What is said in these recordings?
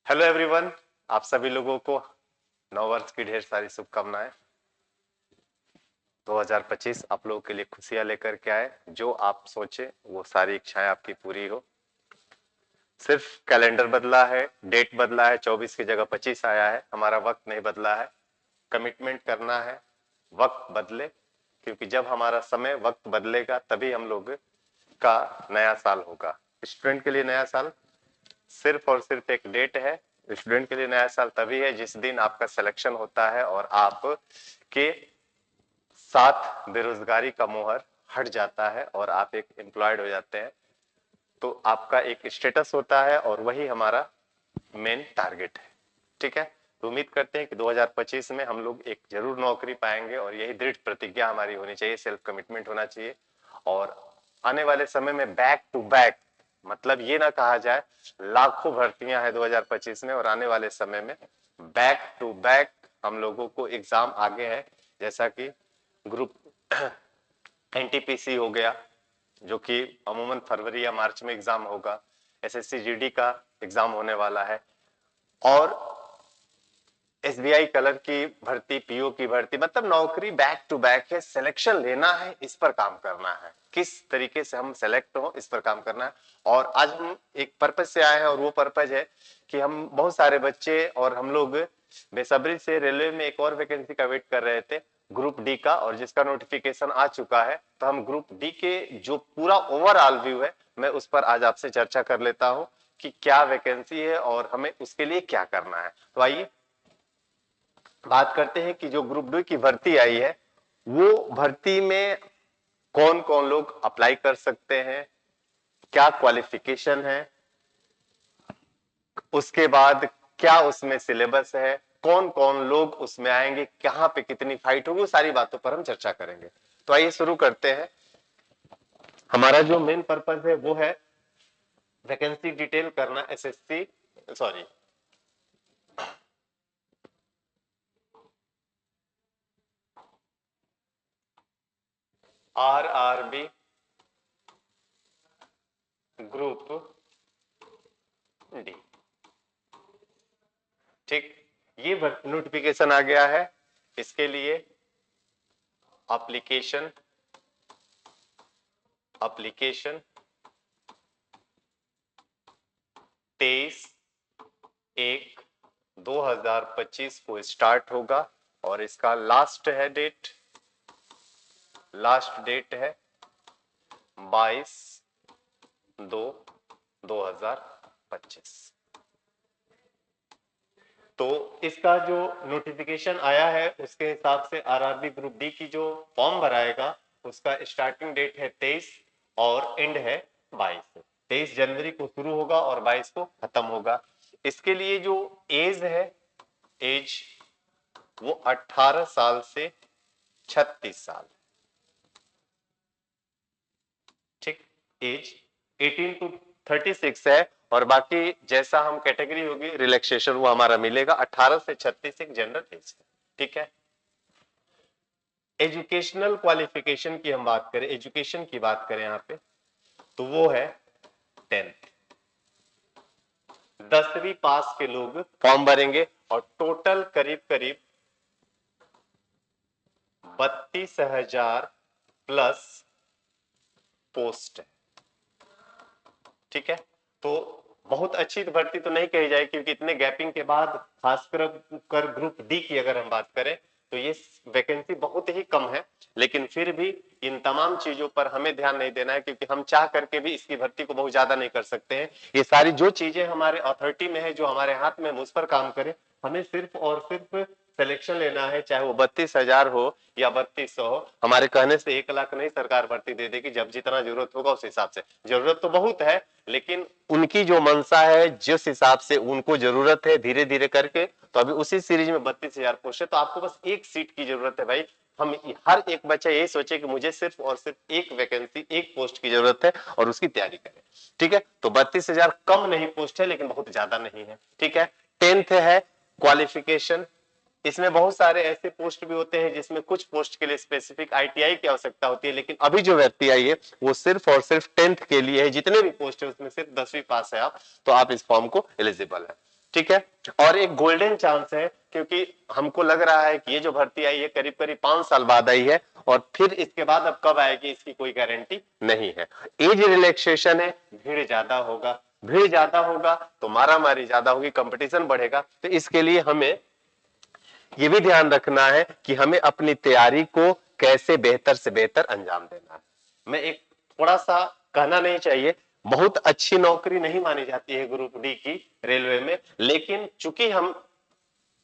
Hello everyone, आप सभी लोगों को नव वर्ष की ढेर सारी शुभकामनाएं। 2025 आप लोगों के लिए खुशियां लेकर के आए। जो आप सोचे वो सारी इच्छाएं आपकी पूरी हो। सिर्फ कैलेंडर बदला है, डेट बदला है, 24 की जगह 25 आया है। हमारा वक्त नहीं बदला है। कमिटमेंट करना है, वक्त बदले, क्योंकि जब हमारा समय वक्त बदलेगा तभी हम लोग का नया साल होगा। स्टूडेंट के लिए नया साल सिर्फ और सिर्फ एक डेट है। स्टूडेंट के लिए नया साल तभी है जिस दिन आपका सिलेक्शन होता है और आप के साथ बेरोजगारी का मोहर हट जाता है और आप एक एम्प्लॉयड हो जाते हैं। तो आपका एक स्टेटस होता है और वही हमारा मेन टारगेट है। ठीक है, तो उम्मीद करते हैं कि 2025 में हम लोग एक जरूर नौकरी पाएंगे और यही दृढ़ प्रतिज्ञा हमारी होनी चाहिए, सेल्फ कमिटमेंट होना चाहिए। और आने वाले समय में बैक टू बैक, मतलब ये ना कहा जाए लाखों भर्तियां हैं 2025 में, और आने वाले समय में बैक टू बैक हम लोगों को एग्जाम आगे है। जैसा कि ग्रुप एनटीपीसी हो गया, जो कि अमूमन फरवरी या मार्च में एग्जाम होगा। एसएससी जीडी का एग्जाम होने वाला है, और एसबीआई कलर की भर्ती, पीओ की भर्ती, मतलब नौकरी बैक टू बैक है। सिलेक्शन लेना है, इस पर काम करना है, किस तरीके से हम सेलेक्ट हो इस पर काम करना है। और आज हम एक पर्पज से आए हैं, और वो पर्पज है कि हम बहुत सारे बच्चे और हम लोग बेसब्री से रेलवे में एक और वैकेंसी का वेट कर रहे थे, ग्रुप डी का, और जिसका नोटिफिकेशन आ चुका है। तो हम ग्रुप डी के जो पूरा ओवरऑल व्यू है, मैं उस पर आज आपसे चर्चा कर लेता हूं कि क्या वैकेंसी है और हमें उसके लिए क्या करना है। तो आइए बात करते हैं कि जो ग्रुप डी की भर्ती आई है, वो भर्ती में कौन कौन लोग अप्लाई कर सकते हैं, क्या क्वालिफिकेशन है, उसके बाद क्या उसमें सिलेबस है, कौन कौन लोग उसमें आएंगे, कहां पे कितनी फाइट होगी, सारी बातों पर हम चर्चा करेंगे। तो आइए शुरू करते हैं। हमारा जो मेन पर्पस है वो है वैकेंसी डिटेल करना, SSC sorry RRB group D. ठीक, ये नोटिफिकेशन आ गया है। इसके लिए एप्लीकेशन एप्लीकेशन 23/1/2025 को स्टार्ट होगा, और इसका लास्ट डेट है 22/2/2025। तो इसका जो नोटिफिकेशन आया है उसके हिसाब से आरआरबी ग्रुप डी की जो फॉर्म भराएगा उसका स्टार्टिंग डेट है 23 और एंड है 22। 23 जनवरी को शुरू होगा और 22 को खत्म होगा। इसके लिए जो एज है, एज वो 18 साल से 36 साल। ठीक, एज 18 to 36 है, और बाकी जैसा हम कैटेगरी होगी रिलैक्सेशन वो हमारा मिलेगा। 18 से 36 एक जनरल एज है। ठीक है, एजुकेशनल क्वालिफिकेशन की हम बात करें, एजुकेशन की बात करें यहाँ पे, तो वो है 10th। 10वीं पास के लोग फॉर्म भरेंगे, और टोटल करीब करीब 32,000 प्लस पोस्ट है। ठीक है, तो बहुत अच्छी भर्ती तो नहीं कही जाए, क्योंकि इतने गैपिंग के बाद खासकर ग्रुप डी की अगर हम बात करें तो ये वैकेंसी बहुत ही कम है। लेकिन फिर भी इन तमाम चीजों पर हमें ध्यान नहीं देना है, क्योंकि हम चाह करके भी इसकी भर्ती को बहुत ज्यादा नहीं कर सकते हैं। ये सारी जो चीजें हमारे अथॉरिटी में है, जो हमारे हाथ में, उस पर काम करें। हमें सिर्फ और सिर्फ सिलेक्शन लेना है, चाहे वो 32,000 हो या 3200 हो। हमारे कहने से 1 लाख नहीं सरकार भर्ती दे देगी, जब जितना जरूरत होगा उस हिसाब से। जरूरत तो बहुत है, लेकिन उनकी जो मंशा है, जिस हिसाब से उनको जरूरत है, धीरे धीरे करके, तो अभी उसी सीरीज में 32,000 पोस्ट है। तो आपको बस एक सीट की जरूरत है भाई। हम हर एक बच्चा यही सोचे कि मुझे सिर्फ और सिर्फ एक वैकेंसी, एक पोस्ट की जरूरत है, और उसकी तैयारी करें। ठीक है, तो 32,000 कम नहीं पोस्ट है, लेकिन बहुत ज्यादा नहीं है। ठीक है, 10th है क्वालिफिकेशन। इसमें बहुत सारे ऐसे पोस्ट भी होते हैं जिसमें कुछ पोस्ट के लिए स्पेसिफिक आईटीआई की आवश्यकता होती है, लेकिन अभी जो व्यक्ति आई है वो सिर्फ और सिर्फ 10th के लिए है। जितने भी पोस्ट है उसमें सिर्फ 10वीं पास है आप, तो आप इस फॉर्म को एलिजिबल है। ठीक है। और एक गोल्डन चांस है, क्योंकि हमको लग रहा है कि ये जो भर्ती आई है करीब करीब 5 साल बाद आई है, और फिर इसके बाद अब कब आएगी इसकी कोई गारंटी नहीं है। एज रिलैक्सेशन है, भीड़ ज्यादा होगा, भीड़ ज्यादा होगा तो मारामारी ज्यादा होगी, कंपटीशन बढ़ेगा। तो इसके लिए हमें ये भी ध्यान रखना है कि हमें अपनी तैयारी को कैसे बेहतर से बेहतर अंजाम देना है। मैं एक थोड़ा सा कहना नहीं चाहिए, बहुत अच्छी नौकरी नहीं मानी जाती है ग्रुप डी की रेलवे में, लेकिन चूंकि हम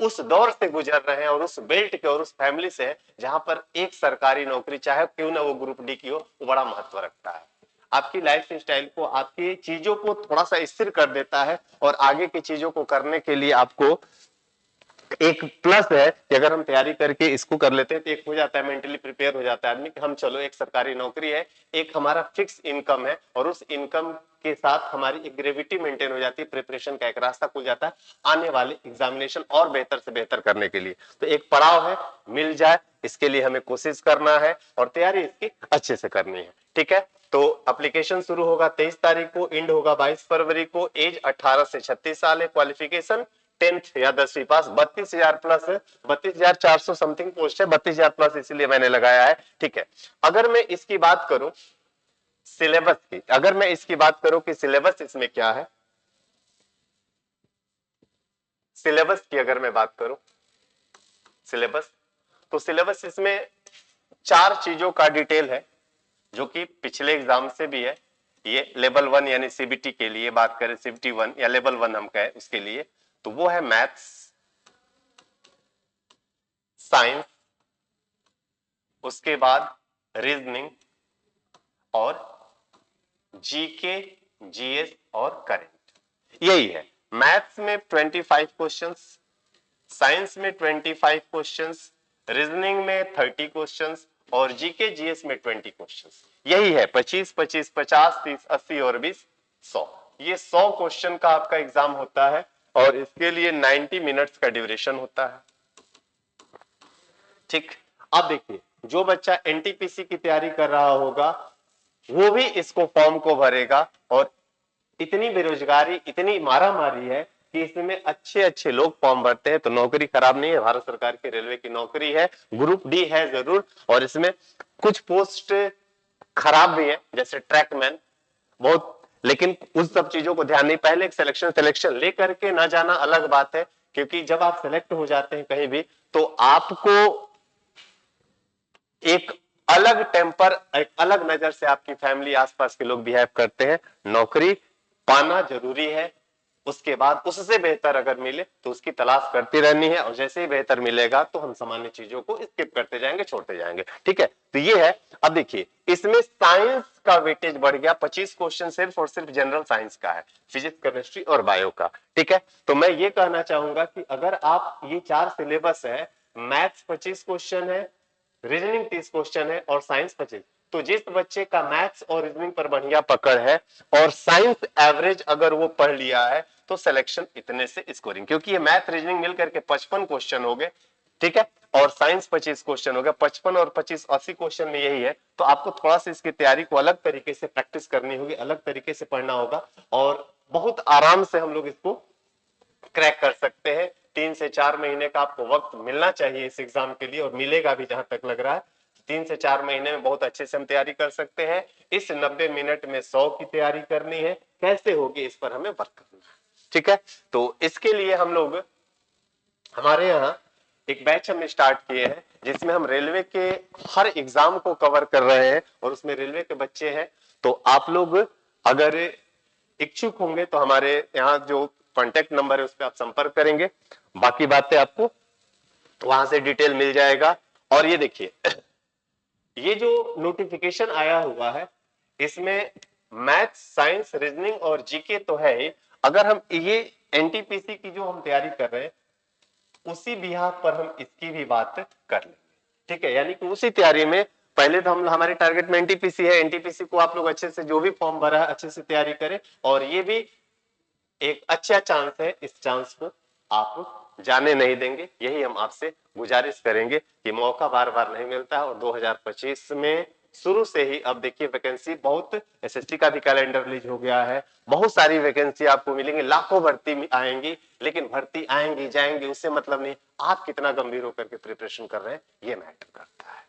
उस दौर से गुजर रहे हैं और उस बेल्ट के और उस फैमिली से है जहां पर एक सरकारी नौकरी चाहे क्यों ना वो ग्रुप डी की हो, वो बड़ा महत्व रखता है। आपकी लाइफ स्टाइल को, आपकी चीजों को थोड़ा सा स्थिर कर देता है, और आगे की चीजों को करने के लिए आपको एक प्लस है कि अगर हम तैयारी करके इसको कर लेते हैं तो एक हो जाता है, मेंटली प्रिपेयर हो जाता है आदमी कि हम चलो एक सरकारी नौकरी है, एक हमारा फिक्स इनकम है, और उस इनकम के साथ हमारी एक ग्रेविटी मेंटेन हो जाती है, प्रिपरेशन का एक रास्ता खुल जाता है आने वाले एग्जामिनेशन और बेहतर से बेहतर करने के लिए। तो एक पड़ाव है, मिल जाए इसके लिए हमें कोशिश करना है और तैयारी इसकी अच्छे से करनी है। ठीक है, तो एप्लीकेशन शुरू होगा 23 तारीख को, एंड होगा 22 फरवरी को। एज 18 से 36 साल है। क्वालिफिकेशन 10th या 10वीं पास। 32,000 प्लस है, 32,400 समथिंग पोस्ट है, 32,000 प्लस इसलिए मैंने लगाया है। ठीक है, अगर मैं इसकी बात करूं सिलेबस की, अगर मैं इसकी बात करूं कि सिलेबस इसमें क्या है, सिलेबस की अगर मैं बात करूं सिलेबस, तो सिलेबस इसमें 4 चीजों का डिटेल है जो कि पिछले एग्जाम से भी है। ये लेवल 1 यानी सीबीटी के लिए बात करें, सीबीटी 1 या लेवल 1 हम कहें उसके लिए, तो वो है मैथ्स, साइंस, उसके बाद रीजनिंग, और जीके, जीएस और करंट। यही है। मैथ्स में 25 क्वेश्चंस, साइंस में 25 क्वेश्चंस, रीजनिंग में 30 क्वेश्चंस, और जीके जीएस में 20 क्वेश्चंस। यही है 25 25 50 30 80 और 20 100। ये 100 क्वेश्चन का आपका एग्जाम होता है, और इसके लिए 90 मिनट्स का ड्यूरेशन होता है। ठीक, अब देखिए जो बच्चा एनटीपीसी की तैयारी कर रहा होगा वो भी इसको फॉर्म को भरेगा, और इतनी बेरोजगारी, इतनी मारामारी है कि इसमें अच्छे अच्छे लोग फॉर्म भरते हैं। तो नौकरी खराब नहीं है, भारत सरकार की रेलवे की नौकरी है, ग्रुप डी है जरूर, और इसमें कुछ पोस्ट खराब भी है जैसे ट्रैकमैन बहुत, लेकिन उस सब चीजों को ध्यान नहीं, पहले एक सिलेक्शन लेकर के ना जाना अलग बात है, क्योंकि जब आप सिलेक्ट हो जाते हैं कहीं भी तो आपको एक अलग टेम्पर, एक अलग नजर से आपकी फैमिली, आसपास के लोग बिहेव करते हैं। नौकरी पाना जरूरी है, उसके बाद उससे बेहतर अगर मिले तो उसकी तलाश करती रहनी है, और जैसे ही बेहतर मिलेगा तो हम सामान्य चीजों को स्किप करते जाएंगे, छोड़ते जाएंगे। ठीक है, तो ये है। अब देखिए इसमें साइंस का वेटेज बढ़ गया, 25 क्वेश्चन सिर्फ और सिर्फ जनरल साइंस का है, फिजिक्स, केमिस्ट्री और बायो का। ठीक है, तो मैं ये कहना चाहूंगा कि अगर आप ये 4 सिलेबस है, मैथ्स 25 क्वेश्चन है, रीजनिंग 30 क्वेश्चन है और साइंस 25, तो जिस बच्चे का मैथ्स और रीजनिंग पर बढ़िया पकड़ है और साइंस एवरेज अगर वो पढ़ लिया है तो सिलेक्शन इतने से स्कोरिंग, क्योंकि ये मैथ रीजनिंग मिलकर के 55 क्वेश्चन हो गए। ठीक है, और साइंस 25 क्वेश्चन हो गया, 55 और 25 80 क्वेश्चन में यही है। तो आपको थोड़ा सा इसकी तैयारी को अलग तरीके से प्रैक्टिस करनी होगी, अलग तरीके से पढ़ना होगा, और बहुत आराम से हम लोग इसको क्रैक कर सकते हैं। 3 से 4 महीने का आपको वक्त मिलना चाहिए इस एग्जाम के लिए, और मिलेगा भी जहां तक लग रहा है। 3 से 4 महीने में बहुत अच्छे से हम तैयारी कर सकते हैं। इस 90 मिनट में 100 की तैयारी करनी है, कैसे होगी इस पर हमें वर्क करना है। ठीक है, तो इसके लिए हम लोग, हमारे यहाँ एक बैच हमने स्टार्ट किए हैं जिसमें हम रेलवे के हर एग्जाम को कवर कर रहे हैं, और उसमें रेलवे के बच्चे हैं। तो आप लोग अगर इच्छुक होंगे तो हमारे यहाँ जो कॉन्टेक्ट नंबर है उस पर आप संपर्क करेंगे, बाकी बातें आपको वहां से डिटेल मिल जाएगा। और ये देखिए ये जो नोटिफिकेशन आया हुआ है इसमें मैथ्स, साइंस, रीजनिंग और जीके तो है ही, अगर हम ये एनटीपीसी की जो हम तैयारी कर रहे हैं उसी बिहाफ पर हम इसकी भी बात कर लेंगे। ठीक है, यानी कि उसी तैयारी में पहले तो हम, हमारे टारगेट में एनटीपीसी है, एनटीपीसी को आप लोग अच्छे से जो भी फॉर्म भरा है अच्छे से तैयारी करें, और ये भी एक अच्छा चांस है, इस चांस को आप जाने नहीं देंगे। यही हम आपसे गुजारिश करेंगे कि मौका बार बार नहीं मिलता है, और 2025 में शुरू से ही अब देखिए वैकेंसी बहुत, एसएससी का भी कैलेंडर रिलीज हो गया है, बहुत सारी वैकेंसी आपको मिलेंगी, लाखों भर्ती आएंगी, लेकिन भर्ती आएंगी जाएंगी उससे मतलब नहीं, आप कितना गंभीर होकर के प्रिपरेशन कर रहे हैं ये मैटर करता है।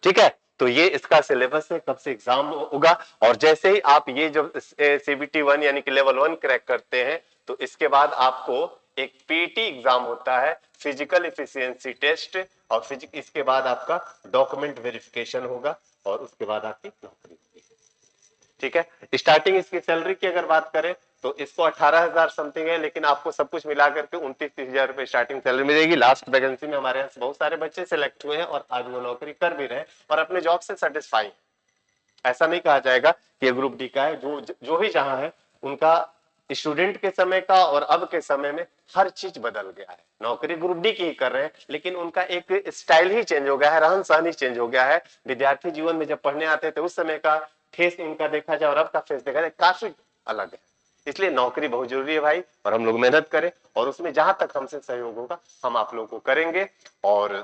ठीक है, तो ये इसका सिलेबस है, कब से एग्जाम होगा, और जैसे ही आप ये जो सीबीटी 1 यानी कि लेवल 1 क्रैक करते हैं तो इसके बाद आपको एक पीटी एग्जाम होता है, फिजिकल एफिशिएंसी टेस्ट, और इसके बाद आपका डॉक्यूमेंट वेरिफिकेशन होगा और उसके बाद आपकी नौकरी होगी। ठीक है, स्टार्टिंग इसकी सैलरी की अगर बात करें तो इसको 18,000 समथिंग है, लेकिन आपको सब कुछ मिला करके 29-30,000 रुपए स्टार्टिंग सैलरी मिलेगी। लास्ट वैकेंसी में हमारे यहाँ से बहुत सारे बच्चे सिलेक्ट हुए हैं और आज वो नौकरी कर भी रहे हैं और अपने जॉब से सेटिस्फाई। ऐसा नहीं कहा जाएगा कि ये ग्रुप डी का है, जो भी जहां है उनका स्टूडेंट के समय का और अब के समय में हर चीज बदल गया है। नौकरी ग्रुप डी की ही कर रहे हैं, लेकिन उनका एक स्टाइल ही चेंज हो गया है, रहन सहन ही चेंज हो गया है। विद्यार्थी जीवन में जब पढ़ने आते थे उस समय का फेस उनका देखा जाए और अब का फेस देखा जाए काफी अलग है। इसलिए नौकरी बहुत जरूरी है भाई, और हम लोग मेहनत करें और उसमें जहां तक हमसे सहयोग होगा हम आप लोगों को करेंगे। और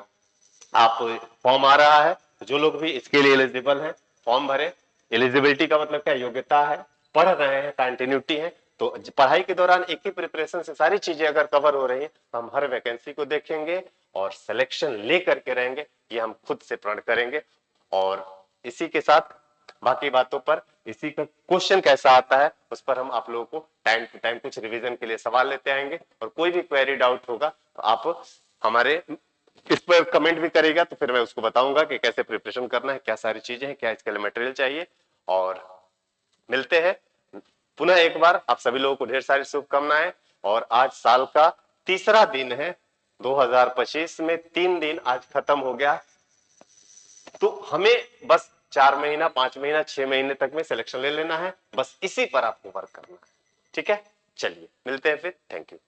आप फॉर्म आ रहा है, जो लोग भी इसके लिए एलिजिबल हैं फॉर्म भरे। एलिजिबिलिटी का मतलब क्या, योग्यता है, पढ़ रहे हैं, कंटिन्यूटी है, तो पढ़ाई के दौरान एक ही प्रिपरेशन से सारी चीजें अगर कवर हो रही हैं तो हम हर वैकेंसी को देखेंगे और सिलेक्शन ले करके रहेंगे, ये हम खुद से प्रण करेंगे। और इसी के साथ बाकी बातों पर, इसी का क्वेश्चन कैसा आता है उस पर हम आप लोगों को टाइम टू टाइम कुछ रिवीजन के लिए सवाल लेते आएंगे, और कोई भी क्वेरी डाउट होगा तो आप हमारे इस पर कमेंट भी करेगा तो फिर मैं उसको बताऊंगा कि कैसे प्रिपरेशन करना है, क्या सारी चीजें हैं, क्या इसके लिए मटेरियल चाहिए। और मिलते हैं पुनः एक बार, आप सभी लोगों को ढेर सारी शुभकामनाएं। और आज साल का तीसरा दिन है, 2025 में 3 दिन आज खत्म हो गया, तो हमें बस 4 महीना 5 महीना 6 महीने तक में सिलेक्शन ले लेना है, बस इसी पर आपको वर्क करना है। ठीक है, चलिए मिलते हैं फिर, थैंक यू।